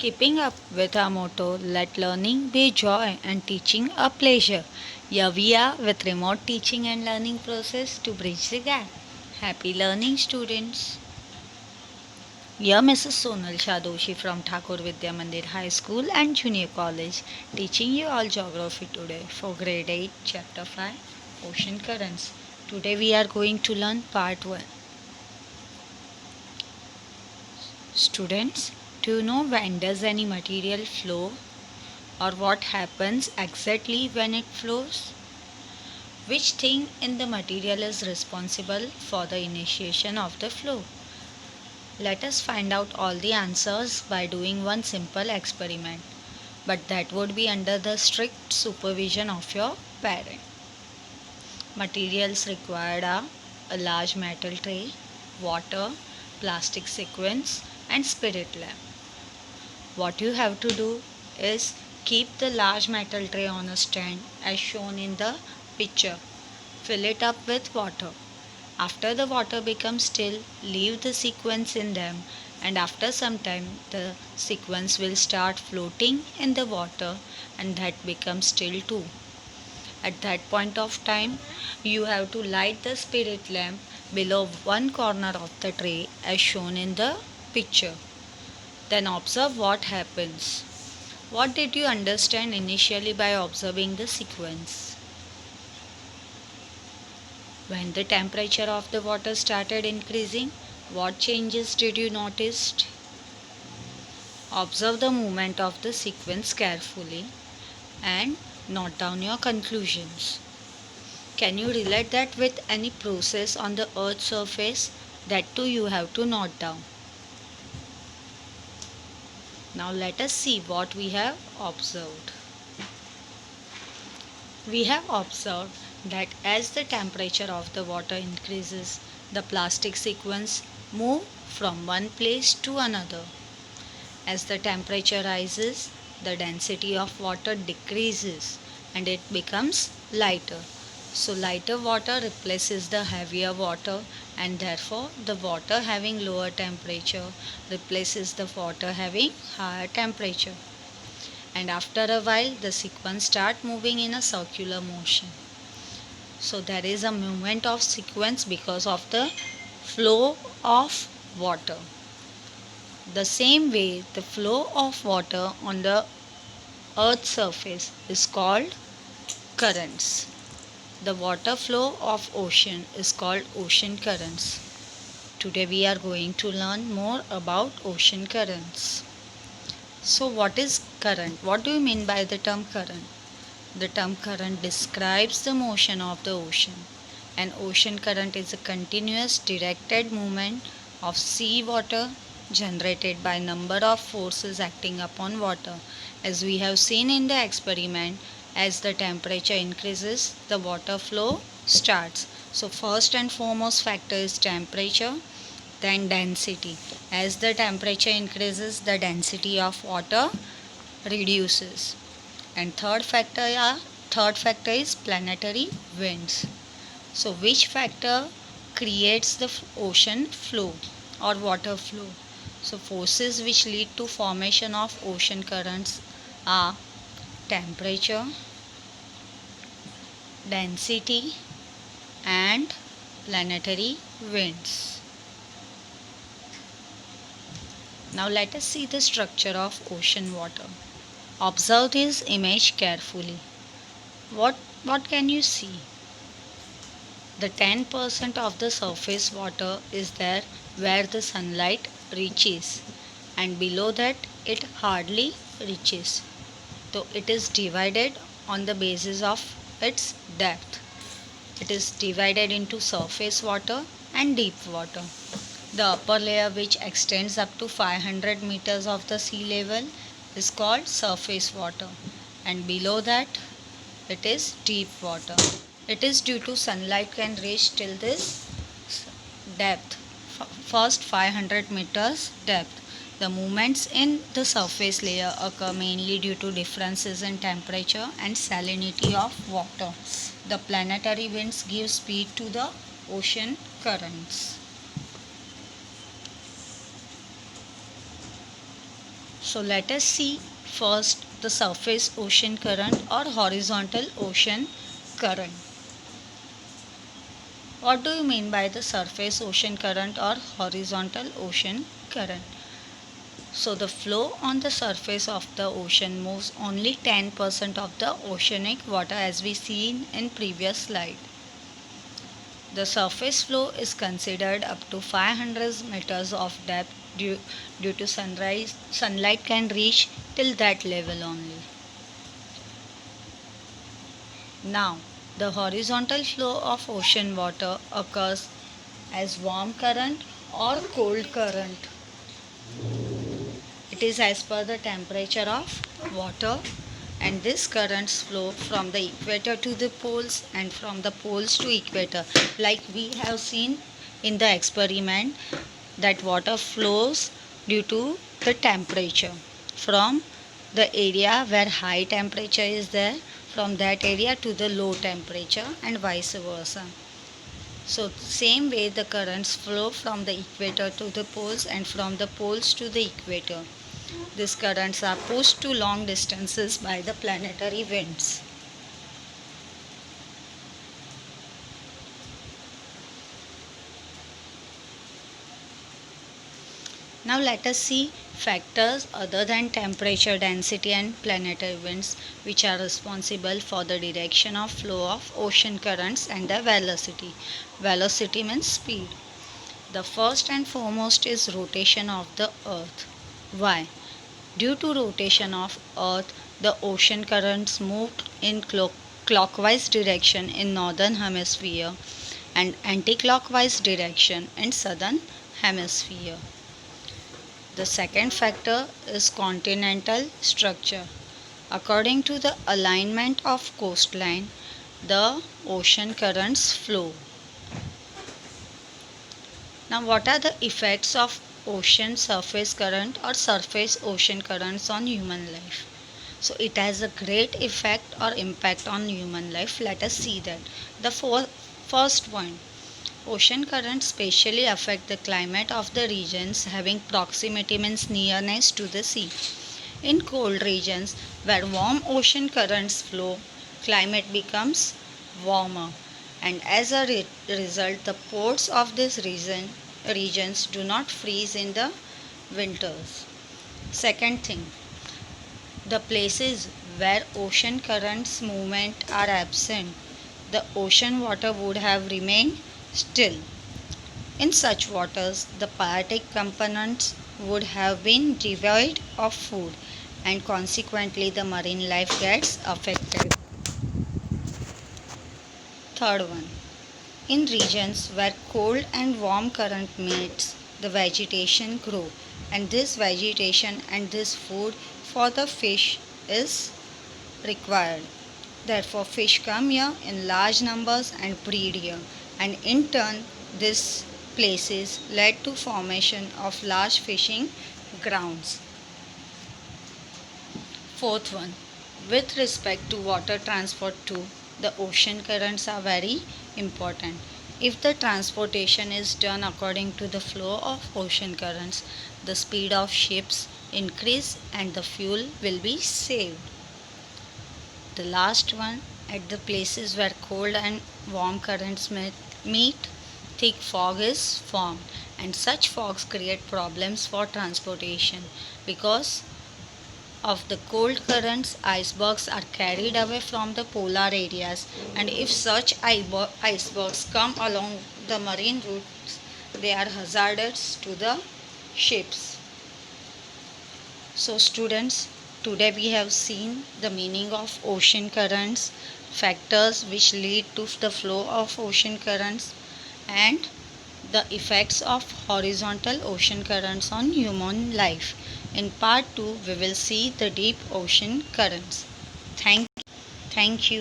Keeping up with our motto, let learning be joy and teaching a pleasure. Here we are with remote teaching and learning process to bridge the gap. Happy learning, students. Here Mrs. Sonal Shadoshi from Thakur Vidya Mandir High School and Junior College teaching you all geography today for grade 8 chapter 5 ocean currents. Today we are going to learn part 1. Students, do you know when does any material flow or what happens exactly when it flows? Which thing in the material is responsible for the initiation of the flow? Let us find out all the answers by doing one simple experiment, but that would be under the strict supervision of your parent. Materials required are a large metal tray, water, plastic sequence, and spirit lamp. What you have to do is keep the large metal tray on a stand as shown in the picture. Fill it up with water. After the water becomes still, leave the sequence in them, and after some time the sequence will start floating in the water and that becomes still too. At that point of time, you have to light the spirit lamp below one corner of the tray as shown in the picture. Then observe what happens. What did you understand initially by observing the sequence? When the temperature of the water started increasing, what changes did you notice? Observe the movement of the sequence carefully and note down your conclusions. Can you relate that with any process on the earth's surface? That too you have to note down. Now let us see what we have observed. We have observed that as the temperature of the water increases, the plastic sequence move from one place to another. As the temperature rises, the density of water decreases and it becomes lighter. So lighter water replaces the heavier water, and therefore the water having lower temperature replaces the water having higher temperature. And after a while the sequence start moving in a circular motion. So there is a movement of sequence because of the flow of water. The same way the flow of water on the earth's surface is called currents. The water flow of ocean is called ocean currents. Today we are going to learn more about ocean currents. So what is current? What do you mean by the term current? The term current describes the motion of the ocean. An ocean current is a continuous directed movement of sea water generated by number of forces acting upon water. As we have seen in the experiment, as the temperature increases, the water flow starts. So first and foremost factor is temperature, then density. As the temperature increases, the density of water reduces. And third factor is planetary winds. So which factor creates the ocean flow or water flow? So forces which lead to formation of ocean currents are temperature, density and planetary winds. Now let us see the structure of ocean water. Observe this image carefully. What can you see? The 10% of the surface water is there where the sunlight reaches, and below that it hardly reaches. So it is divided on the basis of its depth. It is divided into surface water and deep water. The upper layer, which extends up to 500 meters of the sea level, is called surface water, and below that it is deep water. It is due to sunlight can reach till this depth, first 500 meters depth. The movements in the surface layer occur mainly due to differences in temperature and salinity of water. The planetary winds give speed to the ocean currents. So let us see first the surface ocean current or horizontal ocean current. What do you mean by the surface ocean current or horizontal ocean current? So the flow on the surface of the ocean moves only 10% of the oceanic water as we seen in previous slide. The surface flow is considered up to 500 meters of depth due to sunlight can reach till that level only. Now, the horizontal flow of ocean water occurs as warm current or cold current. It is as per the temperature of water, and these currents flow from the equator to the poles and from the poles to equator. Like we have seen in the experiment that water flows due to the temperature from the area where high temperature is there, from that area to the low temperature and vice versa. So same way the currents flow from the equator to the poles and from the poles to the equator. These currents are pushed to long distances by the planetary winds. Now let us see factors other than temperature, density and planetary winds which are responsible for the direction of flow of ocean currents and the velocity. Velocity means speed. The first and foremost is rotation of the earth. Why? Due to rotation of earth, the ocean currents move in clockwise direction in northern hemisphere and anti-clockwise direction in southern hemisphere. The second factor is continental structure. According to the alignment of coastline, the ocean currents flow. Now, what are the effects of ocean surface current or surface ocean currents on human life? So, it has a great effect or impact on human life. Let us see that. The first point, ocean currents specially affect the climate of the regions having proximity means nearness to the sea. In cold regions where warm ocean currents flow, climate becomes warmer, and as a result the ports of these regions do not freeze in the winters. Second thing, the places where ocean currents movement are absent, the ocean water would have remained still. In such waters, the biotic components would have been devoid of food and consequently the marine life gets affected. Third one, in regions where cold and warm current meets, the vegetation grow and this vegetation and this food for the fish is required. Therefore, fish come here in large numbers and breed here, and in turn, these places led to formation of large fishing grounds. Fourth one, with respect to water transport too, the ocean currents are very important. If the transportation is done according to the flow of ocean currents, the speed of ships increase and the fuel will be saved. The last one, at the places where cold and warm currents meet, thick fog is formed, and such fogs create problems for transportation because of the cold currents, icebergs are carried away from the polar areas, and if such icebergs come along the marine routes, they are hazardous to the ships. So, students, today we have seen the meaning of ocean currents, factors which lead to the flow of ocean currents, and the effects of horizontal ocean currents on human life. In part 2, we will see the deep ocean currents. Thank you.